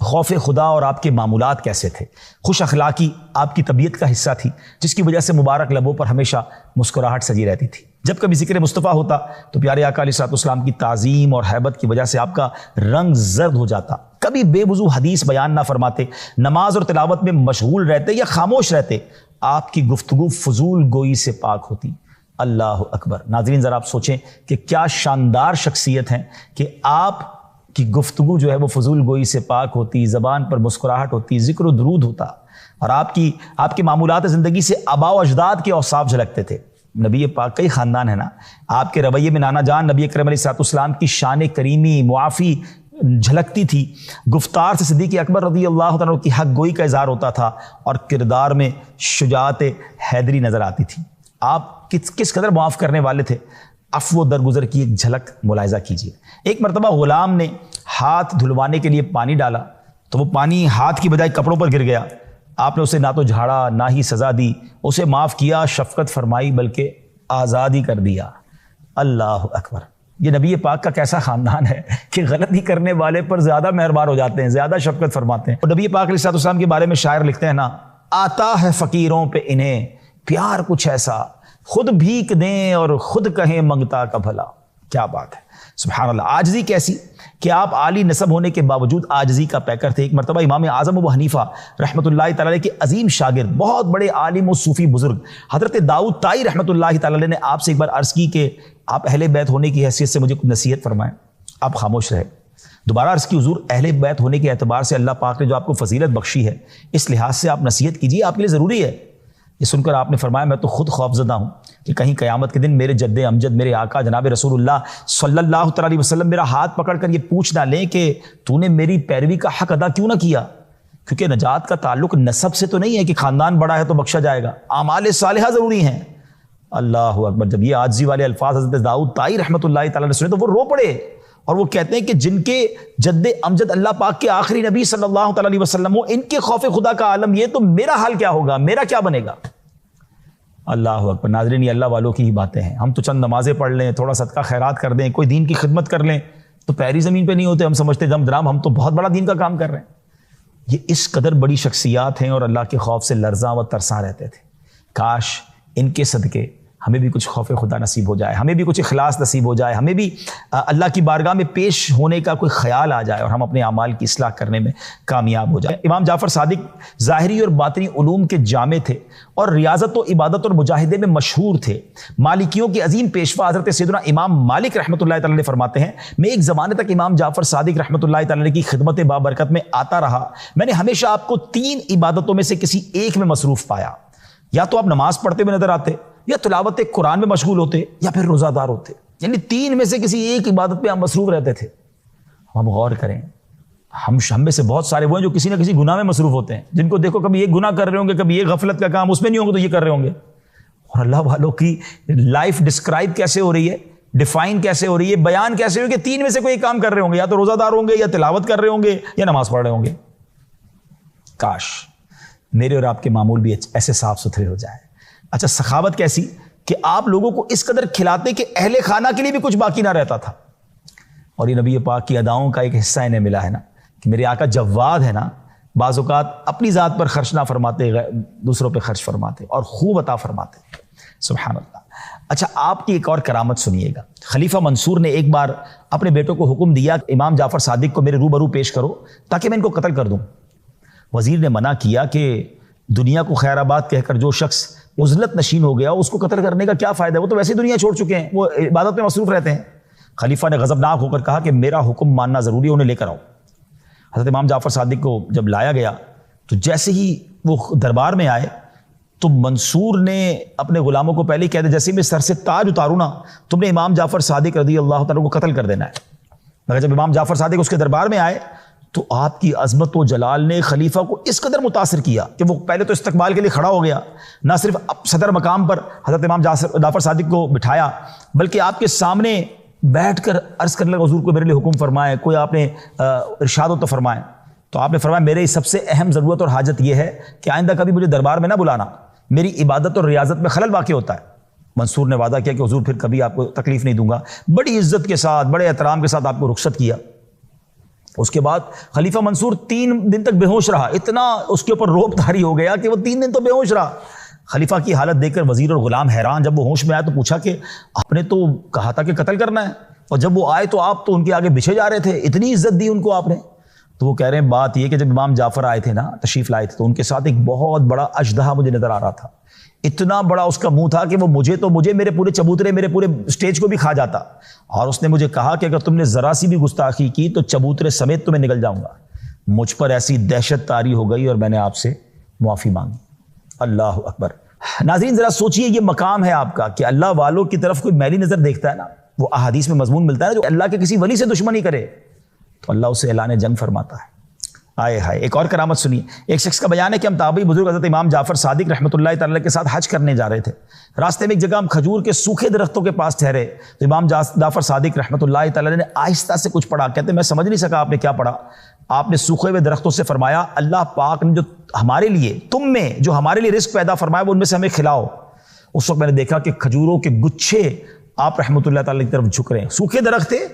خوف خدا اور آپ کے معمولات کیسے تھے، خوش اخلاقی آپ کی طبیعت کا حصہ تھی جس کی وجہ سے مبارک لبوں پر ہمیشہ مسکراہٹ سجی رہتی تھی۔ جب کبھی ذکر مصطفیٰ ہوتا تو پیارے آقا علیہ الصلوۃ والسلام کی تعظیم اور ہیبت کی وجہ سے آپ کا رنگ زرد ہو جاتا، کبھی بے وضو حدیث بیان نہ فرماتے، نماز اور تلاوت میں مشغول رہتے یا خاموش رہتے، آپ کی گفتگو فضول گوئی سے پاک ہوتی۔ اللہ اکبر۔ ناظرین ذرا آپ سوچیں کہ کیا شاندار شخصیت ہیں کہ آپ کی گفتگو جو ہے وہ فضول گوئی سے پاک ہوتی، زبان پر مسکراہٹ ہوتی، ذکر و درود ہوتا، اور آپ کے معمولات زندگی سے آباء و اجداد کے اوصاف جھلکتے تھے۔ نبی پاک کا ہی خاندان ہے نا، آپ کے رویے میں نانا جان نبی اکرم علیہ الصلوۃ والسلام کی شان کریمی معافی جھلکتی تھی، گفتار سے صدیق اکبر رضی اللہ عنہ کی حق گوئی کا اظہار ہوتا تھا، اور کردار میں شجاعت حیدری نظر آتی تھی۔ آپ کس قدر معاف کرنے والے تھے، عفو و درگزر کی ایک جھلک ملاحظہ کیجیے۔ ایک مرتبہ غلام نے ہاتھ دھلوانے کے لیے پانی ڈالا تو وہ پانی ہاتھ کی بجائے کپڑوں پر گر گیا۔ آپ نے اسے نہ تو جھاڑا نہ ہی سزا دی، اسے معاف کیا، شفقت فرمائی، بلکہ آزاد ہی کر دیا۔ اللہ اکبر۔ یہ نبی پاک کا کیسا خاندان ہے کہ غلطی کرنے والے پر زیادہ مہربان ہو جاتے ہیں، زیادہ شفقت فرماتے ہیں۔ اور نبی پاک علیہ الصلوۃ والسلام کے بارے میں شاعر لکھتے ہیں نا، آتا ہے فقیروں پہ انہیں پیار کچھ ایسا، خود بھیک دیں اور خود کہیں منگتا کا بھلا۔ کیا بات ہے، سبحان اللہ۔ عاجزی کیسی کہ آپ عالی نسب ہونے کے باوجود عاجزی کا پیکر تھے۔ ایک مرتبہ امام اعظم ابو حنیفہ رحمۃ اللہ تعالی علیہ کے عظیم شاگرد، بہت بڑے عالم و صوفی بزرگ حضرت داؤد طائی رحمۃ اللہ تعالی علیہ نے آپ سے ایک بار عرض کی کہ آپ اہل بیت ہونے کی حیثیت سے مجھے کچھ نصیحت فرمائیں۔ آپ خاموش رہے۔ دوبارہ عرض کی، حضور اہل بیت ہونے کے اعتبار سے اللہ پاک نے جو آپ کو فضیلت بخشی ہے، اس لحاظ سے آپ نصیحت کیجیے، آپ کے لیے ضروری ہے۔ یہ سن کر آپ نے فرمایا، میں تو خود خوفزدہ ہوں کہ کہیں قیامت کے دن میرے جد امجد، میرے آقا جناب رسول اللہ صلی اللہ تعالی علیہ وسلم میرا ہاتھ پکڑ کر یہ پوچھ نہ لیں کہ تو نے میری پیروی کا حق ادا کیوں نہ کیا، کیونکہ نجات کا تعلق نسب سے تو نہیں ہے کہ خاندان بڑا ہے تو بخشا جائے گا، اعمال صالحہ ضروری ہیں۔ اللہ اکبر۔ جب یہ عاجزی والے الفاظ حضرت داؤد طائی رحمۃ اللہ تعالی علیہ سنے تو وہ رو پڑے، اور وہ کہتے ہیں کہ جن کے جد امجد اللہ پاک کے آخری نبی صلی اللہ تعالی علیہ وسلم ہو، ان کے خوف خدا کا عالم یہ، تو میرا حال کیا ہوگا، میرا کیا بنے گا۔ اللہ اکبر۔ ناظرین یہ اللہ والوں کی ہی باتیں ہیں۔ ہم تو چند نمازیں پڑھ لیں، تھوڑا صدقہ خیرات کر دیں، کوئی دین کی خدمت کر لیں تو پیری زمین پہ نہیں ہوتے، ہم سمجھتے دم درام ہم تو بہت بڑا دین کا کام کر رہے ہیں۔ یہ اس قدر بڑی شخصیات ہیں اور اللہ کے خوف سے لرزاں و ترساں رہتے تھے۔ کاش ان کے صدقے ہمیں بھی کچھ خوف خدا نصیب ہو جائے، ہمیں بھی کچھ اخلاص نصیب ہو جائے، ہمیں بھی اللہ کی بارگاہ میں پیش ہونے کا کوئی خیال آ جائے اور ہم اپنے اعمال کی اصلاح کرنے میں کامیاب ہو جائے۔ امام جعفر صادق ظاہری اور باطنی علوم کے جامع تھے اور ریاضت و عبادت اور مجاہدے میں مشہور تھے۔ مالکیوں کے عظیم پیشوا حضرت سیدنا امام مالک رحمۃ اللہ تعالی فرماتے ہیں، میں ایک زمانے تک امام جعفر صادق رحمۃ اللہ تعالی کی خدمت بابرکت میں آتا رہا، میں نے ہمیشہ آپ کو 3 عبادتوں میں سے کسی ایک میں مصروف پایا، یا تو آپ نماز پڑھتے ہوئے نظر آتے، یا تلاوت قرآن میں مشغول ہوتے، یا پھر روزہ دار ہوتے، یعنی 3 میں سے کسی ایک عبادت پہ ہم مصروف رہتے تھے۔ ہم غور کریں، ہم میں سے بہت سارے وہ ہیں جو کسی نہ کسی گناہ میں مصروف ہوتے ہیں، جن کو دیکھو کبھی یہ گناہ کر رہے ہوں گے، کبھی یہ غفلت کا کام اس میں نہیں ہوں گے تو یہ کر رہے ہوں گے۔ اور اللہ والوں کی لائف ڈسکرائب کیسے ہو رہی ہے، ڈیفائن کیسے ہو رہی ہے، بیان کیسے ہو کہ 3 میں سے کوئی کام کر رہے ہوں گے، یا تو روزہ دار ہوں گے، یا تلاوت کر رہے ہوں گے، یا نماز پڑھ رہے ہوں گے۔ کاش میرے اور آپ کے معمول بھی ایسے صاف ستھرے ہو جائے۔ اچھا، سخاوت کیسی کہ آپ لوگوں کو اس قدر کھلاتے کہ اہل خانہ کے لیے بھی کچھ باقی نہ رہتا تھا۔ اور یہ نبی پاک کی اداؤں کا ایک حصہ انہیں ملا ہے نا کہ میرے آقا جواد ہے نا، بعض اوقات اپنی ذات پر خرچ نہ فرماتے، دوسروں پہ خرچ فرماتے اور خوب عطا فرماتے۔ سبحان اللہ۔ اچھا، آپ کی ایک اور کرامت سنیے گا۔ خلیفہ منصور نے ایک بار اپنے بیٹوں کو حکم دیا کہ امام جعفر صادق کو میرے روبرو پیش کرو تاکہ میں ان کو قتل کر دوں۔ وزیر نے منع کیا کہ دنیا کو خیر آباد کہہ کر جو شخص عزلت نشین ہو گیا اس کو قتل کرنے کا کیا فائدہ ہے، وہ تو ویسے دنیا چھوڑ چکے ہیں، وہ عبادت میں مصروف رہتے ہیں۔ خلیفہ نے غضبناک ہو کر کہا کہ میرا حکم ماننا ضروری ہے، انہیں لے کر آؤ۔ حضرت امام جعفر صادق کو جب لایا گیا تو جیسے ہی وہ دربار میں آئے تو منصور نے اپنے غلاموں کو پہلے ہی کہہ دیا، جیسے میں سر سے تاج اتاروں نا، تم نے امام جعفر صادق رضی اللہ تعالیٰ کو قتل کر دینا ہے۔ مگر جب امام جعفر صادق اس کے دربار میں آئے تو آپ کی عظمت و جلال نے خلیفہ کو اس قدر متاثر کیا کہ وہ پہلے تو استقبال کے لیے کھڑا ہو گیا، نہ صرف صدر مقام پر حضرت امام جعفر صادق کو بٹھایا بلکہ آپ کے سامنے بیٹھ کر عرض کرنے لگا، حضور کو میرے لیے حکم فرمائے، کوئی آپ نے ارشاد و تو فرمائے۔ تو آپ نے فرمایا میرے سب سے اہم ضرورت اور حاجت یہ ہے کہ آئندہ کبھی مجھے دربار میں نہ بلانا، میری عبادت اور ریاضت میں خلل واقع ہوتا ہے۔ منصور نے وعدہ کیا کہ حضور پھر کبھی آپ کو تکلیف نہیں دوں گا، بڑی عزت کے ساتھ بڑے احترام کے ساتھ آپ کو رخصت کیا۔ اس کے بعد خلیفہ منصور 3 دن تک بے ہوش رہا، اتنا اس کے اوپر روب طاری ہو گیا کہ وہ 3 دن تو بے ہوش رہا۔ خلیفہ کی حالت دیکھ کر وزیر اور غلام حیران، جب وہ ہوش میں آیا تو پوچھا کہ آپ نے تو کہا تھا کہ قتل کرنا ہے، اور جب وہ آئے تو آپ تو ان کے آگے بچھے جا رہے تھے، اتنی عزت دی ان کو آپ نے۔ تو وہ کہہ رہے ہیں بات یہ کہ جب امام جعفر آئے تھے نا، تشریف لائے تھے، تو ان کے ساتھ ایک بہت بڑا اژدہا مجھے نظر آ رہا تھا، اتنا بڑا اس کا منہ تھا کہ وہ مجھے میرے پورے چبوترے، میرے پورے اسٹیج کو بھی کھا جاتا، اور اس نے مجھے کہا کہ اگر تم نے ذرا سی بھی گستاخی کی تو چبوترے سمیت تمہیں نگل جاؤں گا۔ مجھ پر ایسی دہشت طاری ہو گئی اور میں نے آپ سے معافی مانگی۔ اللہ اکبر۔ ناظرین ذرا سوچئے، یہ مقام ہے آپ کا کہ اللہ والوں کی طرف کوئی میلی نظر دیکھتا ہے نا، وہ احادیث میں مضمون ملتا ہے نا، جو اللہ کے کسی ولی سے دشمنی کرے تو اللہ اسے اعلان جنگ فرماتا ہے۔ آئے ہائے، ایک اور کرامت سنیے۔ ایک شخص کا بیان ہے کہ ہم تابعی بزرگ حضرت امام جعفر صادق رحمۃ اللہ تعالی کے ساتھ حج کرنے جا رہے تھے، راستے میں ایک جگہ ہم کھجور کے سوکھے درختوں کے پاس ٹھہرے تو امام جعفر صادق رحمۃ اللہ تعالی نے آہستہ سے کچھ پڑھا، کہتے میں سمجھ نہیں سکا آپ نے کیا پڑھا۔ آپ نے سوکھے ہوئے درختوں سے فرمایا اللہ پاک نے جو ہمارے لیے، تم میں جو ہمارے لیے رزق پیدا فرمایا وہ ان میں سے ہمیں کھلاؤ۔ اس وقت میں نے دیکھا کہ کھجوروں کے گچھے آپ رحمۃ اللہ تعالی کی طرف جھک رہے ہیں، سوکھے درخت تھے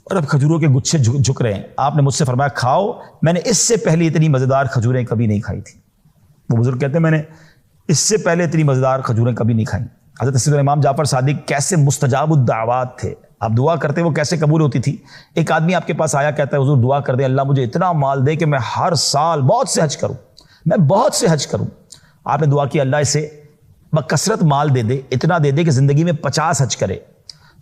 اور اب کھجوروں کے گچھے جھک رہے ہیں۔ آپ نے مجھ سے فرمایا کھاؤ، میں نے اس سے پہلے اتنی مزیدار کھجوریں کبھی نہیں کھائی تھی۔ وہ بزرگ کہتے ہیں میں نے اس سے پہلے اتنی مزیدار کھجوریں کبھی نہیں کھائیں۔ حضرت سیدنا امام جعفر صادق کیسے مستجاب الدعوات تھے، آپ دعا کرتے وہ کیسے قبول ہوتی تھی۔ ایک آدمی آپ کے پاس آیا، کہتا ہے حضور دعا کر دیں اللہ مجھے اتنا مال دے کہ میں ہر سال بہت سے حج کروں، میں بہت سے حج کروں۔ آپ نے دعا کی اللہ اسے بکثرت مال دے دے، اتنا دے دے کہ زندگی میں 50 حج کرے۔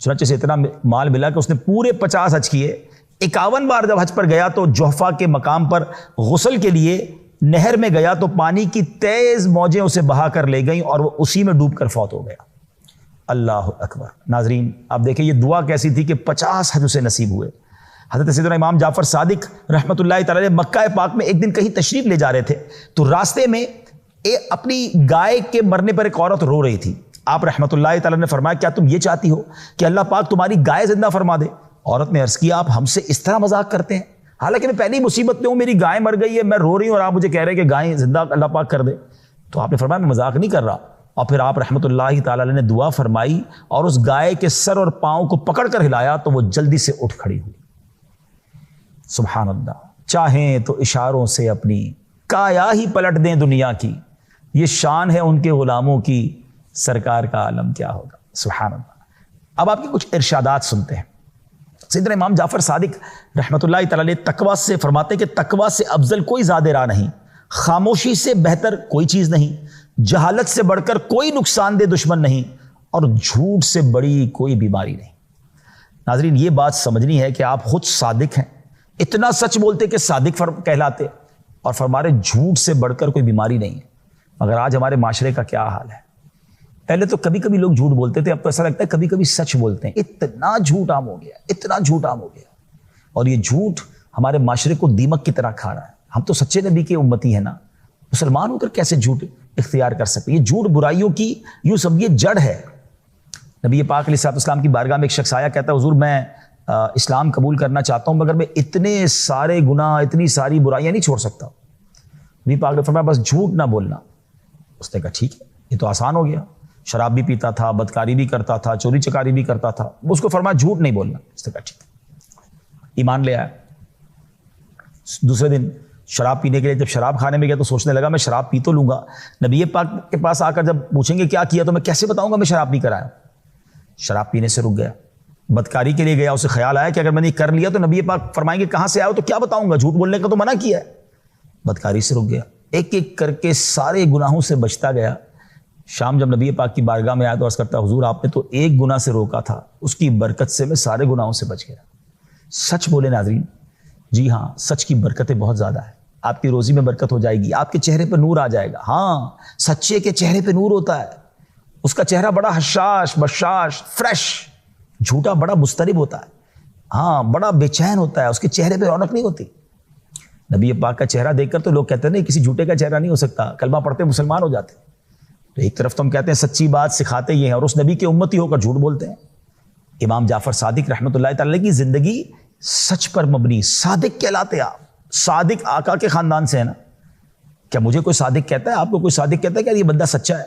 چنانچہ سے اتنا مال ملا کہ اس نے پورے 50 حج کیے۔ 51 بار جب حج پر گیا تو جوحفہ کے مقام پر غسل کے لیے نہر میں گیا تو پانی کی تیز موجیں اسے بہا کر لے گئیں اور وہ اسی میں ڈوب کر فوت ہو گیا۔ اللہ اکبر۔ ناظرین آپ دیکھیں یہ دعا کیسی تھی کہ 50 حج اسے نصیب ہوئے۔ حضرت سیدنا امام جعفر صادق رحمۃ اللہ تعالی مکہ پاک میں ایک دن کہیں تشریف لے جا رہے تھے تو راستے میں اپنی گائے کے مرنے پر ایک عورت رو رہی تھی۔ آپ رحمۃ اللہ تعالی نے فرمایا کیا تم یہ چاہتی ہو کہ اللہ پاک تمہاری گائے زندہ فرما دے؟ عورت نے عرض کیا آپ ہم سے اس طرح مذاق کرتے ہیں، حالانکہ میں پہلی مصیبت میں ہوں، میری گائے مر گئی ہے، میں رو رہی ہوں اور آپ مجھے کہہ رہے ہیں کہ گائے زندہ اللہ پاک کر دے۔ تو آپ نے فرمایا میں مذاق نہیں کر رہا، اور پھر آپ رحمۃ اللہ تعالی نے دعا فرمائی اور اس گائے کے سر اور پاؤں کو پکڑ کر ہلایا تو وہ جلدی سے اٹھ کھڑی ہوئی۔ سبحان اللہ۔ چاہیں تو اشاروں سے اپنی کایا ہی پلٹ دیں دنیا کی، یہ شان ہے ان کے غلاموں کی، سرکار کا عالم کیا ہوگا۔ سبحان اللہ۔ اب آپ کی کچھ ارشادات سنتے ہیں۔ سیدنا امام جعفر صادق رحمۃ اللہ تعالی تقویٰ سے فرماتے کہ تقویٰ سے افضل کوئی زاد راہ نہیں، خاموشی سے بہتر کوئی چیز نہیں، جہالت سے بڑھ کر کوئی نقصان دہ دشمن نہیں، اور جھوٹ سے بڑی کوئی بیماری نہیں۔ ناظرین یہ بات سمجھنی ہے کہ آپ خود صادق ہیں، اتنا سچ بولتے کہ صادق کہلاتے، اور فرما رہے جھوٹ سے بڑھ کر کوئی بیماری نہیں ہے۔ مگر آج ہمارے معاشرے کا کیا حال ہے؟ پہلے تو کبھی کبھی لوگ جھوٹ بولتے تھے، اب تو ایسا لگتا ہے کبھی کبھی سچ بولتے ہیں۔ اتنا جھوٹ عام ہو گیا، اتنا جھوٹ عام ہو گیا، اور یہ جھوٹ ہمارے معاشرے کو دیمک کی طرح کھا رہا ہے۔ ہم تو سچے نبی کے امتی ہیں نا، مسلمان ہو کر کیسے جھوٹ اختیار کر سکتے؟ یہ جھوٹ برائیوں کی یوں سمجھیے جڑ ہے۔ نبی پاک علیہ الصلوۃ والسلام کی بارگاہ میں ایک شخص آیا، کہتا ہے حضور میں اسلام قبول کرنا چاہتا ہوں مگر میں اتنے سارے گناہ، اتنی ساری برائیاں نہیں چھوڑ سکتا۔ نبی پاک نے فرمایا بس جھوٹ نہ بولنا۔ اس نے کہا ٹھیک ہے، یہ تو آسان ہو گیا، شراب بھی پیتا تھا، بدکاری بھی کرتا تھا، چوری چکاری بھی کرتا تھا، اس کو فرمایا جھوٹ نہیں بولنا۔ اس نے کہا ٹھیک ہے، ایمان لے آیا۔ دوسرے دن شراب پینے کے لیے جب شراب کھانے میں گیا تو سوچنے لگا میں شراب پی تو لوں گا، نبی پاک کے پاس آ کر جب پوچھیں گے کیا کیا تو میں کیسے بتاؤں گا میں شراب پی کر آیا۔ شراب پینے سے رک گیا، بدکاری کے لیے گیا، اسے خیال آیا کہ اگر میں نے کر لیا تو نبی پاک فرمائیں گے کہاں سے آئے ہو تو کیا بتاؤں گا، جھوٹ بولنے کا تو منع کیا ہے۔ بدکاری سے رک گیا، ایک ایک کر کے سارے گناہوں سے بچتا گیا۔ شام جب نبی پاک کی بارگاہ میں آیا تو عرض کرتا حضور آپ نے تو ایک گناہ سے روکا تھا، اس کی برکت سے میں سارے گناہوں سے بچ گیا۔ سچ بولے ناظرین، جی ہاں سچ کی برکتیں بہت زیادہ ہیں، آپ کی روزی میں برکت ہو جائے گی، آپ کے چہرے پہ نور آ جائے گا۔ ہاں سچے کے چہرے پہ نور ہوتا ہے، اس کا چہرہ بڑا حشاش بشاش فریش، جھوٹا بڑا مضطرب ہوتا ہے، ہاں بڑا بے چین ہوتا ہے، اس کے چہرے پہ رونق نہیں ہوتی۔ نبی پاک کا چہرہ دیکھ کر تو لوگ کہتے ہیں نہیں کسی جھوٹے کا چہرہ نہیں ہو سکتا، کلمہ پڑھتے مسلمان ہو جاتے۔ تو ایک طرف تو ہم کہتے ہیں سچی بات سکھاتے یہ ہیں اور اس نبی کے امتی ہو کر جھوٹ بولتے ہیں۔ امام جعفر صادق رحمۃ اللہ تعالی کی زندگی سچ پر مبنی، صادق کہلاتے آپ، صادق آقا کے خاندان سے ہے نا۔ کیا مجھے کوئی صادق کہتا ہے، آپ کو کوئی صادق کہتا ہے کہ یہ بندہ سچا ہے؟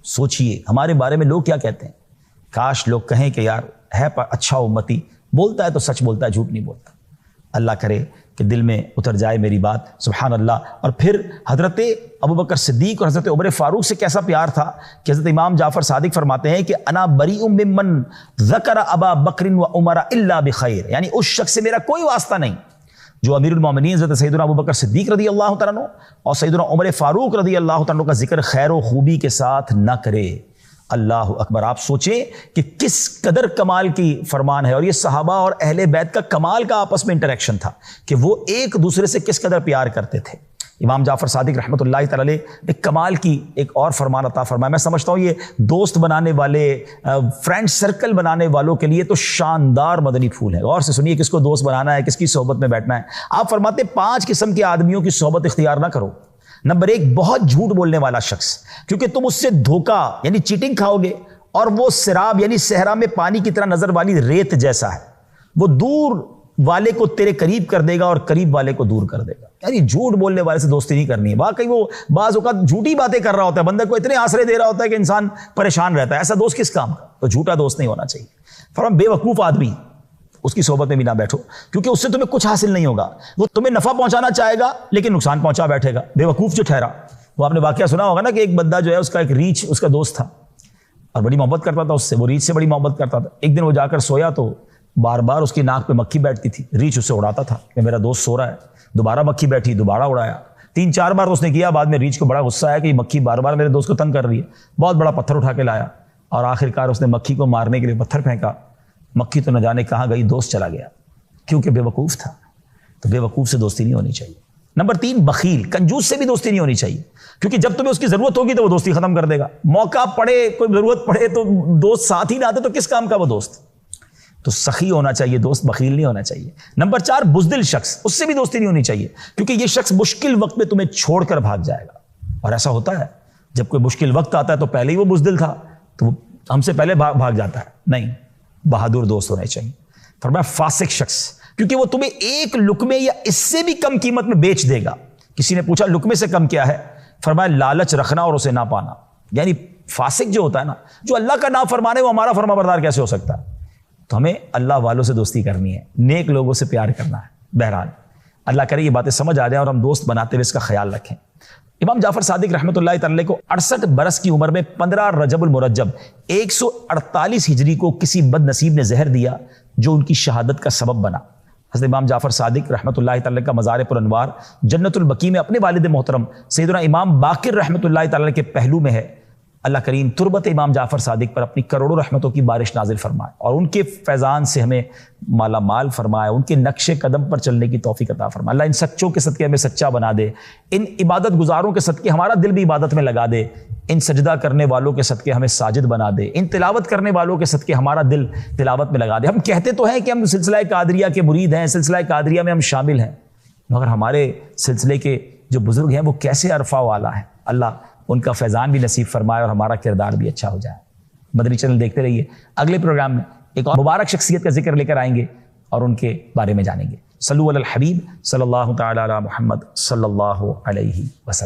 سوچئے ہمارے بارے میں لوگ کیا کہتے ہیں۔ کاش لوگ کہیں کہ یار ہے اچھا امتی، بولتا ہے تو سچ بولتا ہے، جھوٹ نہیں بولتا۔ اللہ کرے کہ دل میں اتر جائے میری بات. سبحان اللہ. اور پھر حضرت ابوبکر صدیق اور حضرت عمر فاروق سے کیسا پیار تھا کہ حضرت امام جعفر صادق فرماتے ہیں کہ انا بریء ممن ذکر ابا بکر و عمر الا بخیر، یعنی اس شخص سے میرا کوئی واسطہ نہیں جو امیر المومنین حضرت سیدنا ابوبکر صدیق رضی اللہ تعالیٰ عنہ اور سیدنا عمر فاروق رضی اللہ تعالیٰ عنہ کا ذکر خیر و خوبی کے ساتھ نہ کرے. اللہ اکبر. آپ سوچیں کہ کس قدر کمال کی فرمان ہے، اور یہ صحابہ اور اہل بیت کا کمال کا آپس میں انٹریکشن تھا کہ وہ ایک دوسرے سے کس قدر پیار کرتے تھے. امام جعفر صادق رحمۃ اللہ تعالی علیہ ایک کمال کی ایک اور فرمان عطا فرمایا. میں سمجھتا ہوں یہ دوست بنانے والے، فرینڈ سرکل بنانے والوں کے لیے تو شاندار مدنی پھول ہے. غور سے سنیے کس کو دوست بنانا ہے، کس کی صحبت میں بیٹھنا ہے. آپ فرماتے ہیں 5 قسم کے آدمیوں کی صحبت اختیار نہ کرو. نمبر 1، بہت جھوٹ بولنے والا شخص، کیونکہ تم اس سے دھوکہ یعنی چیٹنگ کھاؤ گے، اور وہ سراب یعنی صحرا میں پانی کی طرح نظر والی ریت جیسا ہے. وہ دور والے کو تیرے قریب کر دے گا اور قریب والے کو دور کر دے گا. یعنی جھوٹ بولنے والے سے دوستی نہیں کرنی ہے. واقعی وہ بعض اوقات جھوٹی باتیں کر رہا ہوتا ہے، بندے کو اتنے آسرے دے رہا ہوتا ہے کہ انسان پریشان رہتا ہے. ایسا دوست کس کام کا؟ تو جھوٹا دوست نہیں ہونا چاہیے. فرمایا بے وقوف آدمی اس کی صحبت میں بھی نہ بیٹھو، کیونکہ اس سے تمہیں کچھ حاصل نہیں ہوگا. وہ تمہیں نفع پہنچانا چاہے گا لیکن نقصان پہنچا بیٹھے گا. بے وقوف جو ٹھہرا، وہ آپ نے واقعہ سنا ہوگا نا کہ ایک بندہ جو ہے اس کا ایک ریچھ اس کا دوست تھا اور بڑی محبت کرتا تھا اس سے، وہ ریچھ سے بڑی محبت کرتا تھا. ایک دن وہ جا کر سویا تو بار بار اس کی ناک پہ مکھی بیٹھتی تھی. ریچھ اس سے اڑاتا تھا کہ میرا دوست سو رہا ہے. دوبارہ مکھی بیٹھی، دوبارہ اڑایا. 3-4 بار اس نے کیا. بعد میں ریچھ کو بڑا غصہ آیا کہ یہ مکھی بار بار میرے دوست کو تنگ کر رہی ہے. بہت بڑا پتھر اٹھا کے لایا اور آخرکار اس نے مکھی کو مارنے کے لیے پتھر پھینکا. مکھی تو نہ جانے کہاں گئی، دوست چلا گیا کیونکہ بے وقوف تھا. تو بے وقوف سے دوستی نہیں ہونی چاہیے. نمبر 3، بخیل، کنجوس سے بھی دوستی نہیں ہونی چاہیے، کیونکہ جب تمہیں اس کی ضرورت ہوگی تو وہ دوستی ختم کر دے گا. موقع پڑے، کوئی ضرورت پڑے تو دوست ساتھ ہی نہ آتے تو کس کام کا وہ دوست. تو سخی ہونا چاہیے دوست، بخیل نہیں ہونا چاہیے. نمبر 4، بزدل شخص، اس سے بھی دوستی نہیں ہونی چاہیے، کیونکہ یہ شخص مشکل وقت میں تمہیں چھوڑ کر بھاگ جائے گا. اور ایسا ہوتا ہے جب کوئی مشکل وقت آتا ہے تو پہلے ہی وہ بزدل تھا تو وہ ہم سے پہلے بھاگ جاتا ہے. نہیں، بہادر دوست ہونے چاہیے. فرمایا فاسق شخص، کیونکہ وہ تمہیں ایک لقمے یا اس سے بھی کم قیمت میں بیچ دے گا. کسی نے پوچھا لقمے سے کم کیا ہے؟ فرمایا لالچ رکھنا اور اسے نہ پانا. یعنی فاسق جو ہوتا ہے نا، جو اللہ کا نام فرمانے، وہ ہمارا فرما بردار کیسے ہو سکتا ہے؟ تو ہمیں اللہ والوں سے دوستی کرنی ہے، نیک لوگوں سے پیار کرنا ہے. بہرحال اللہ کرے یہ باتیں سمجھ آ جائیں اور ہم دوست بناتے ہوئے اس کا خیال رکھیں. امام جعفر صادق رحمۃ اللہ تعالی کو 68 برس کی عمر میں 15 رجب المرجب 148 ہجری کو کسی بد نصیب نے زہر دیا جو ان کی شہادت کا سبب بنا. حضرت امام جعفر صادق رحمۃ اللہ تعالی کا مزار پر انوار جنت البقیع میں اپنے والد محترم سیدنا امام باقر رحمۃ اللہ تعالی کے پہلو میں ہے. اللہ کریم تربت امام جعفر صادق پر اپنی کروڑوں رحمتوں کی بارش نازل فرمائے اور ان کے فیضان سے ہمیں مالا مال فرمائے، ان کے نقش قدم پر چلنے کی توفیق عطا فرمائے. اللہ ان سچوں کے صدقے ہمیں سچا بنا دے، ان عبادت گزاروں کے صدقے ہمارا دل بھی عبادت میں لگا دے، ان سجدہ کرنے والوں کے صدقے ہمیں ساجد بنا دے، ان تلاوت کرنے والوں کے صدقے ہمارا دل تلاوت میں لگا دے. ہم کہتے تو ہیں کہ ہم سلسلہ قادریہ کے مرید ہیں، سلسلہ قادریہ میں ہم شامل ہیں، مگر ہمارے سلسلے کے جو بزرگ ہیں وہ کیسے عرفہ والا ہیں. اللہ ان کا فیضان بھی نصیب فرمائے اور ہمارا کردار بھی اچھا ہو جائے. مدنی چینل دیکھتے رہیے. اگلے پروگرام میں ایک اور مبارک شخصیت کا ذکر لے کر آئیں گے اور ان کے بارے میں جانیں گے. صلو علی الحبیب صلی اللہ تعالی علی محمد صلی اللہ علیہ وسلم.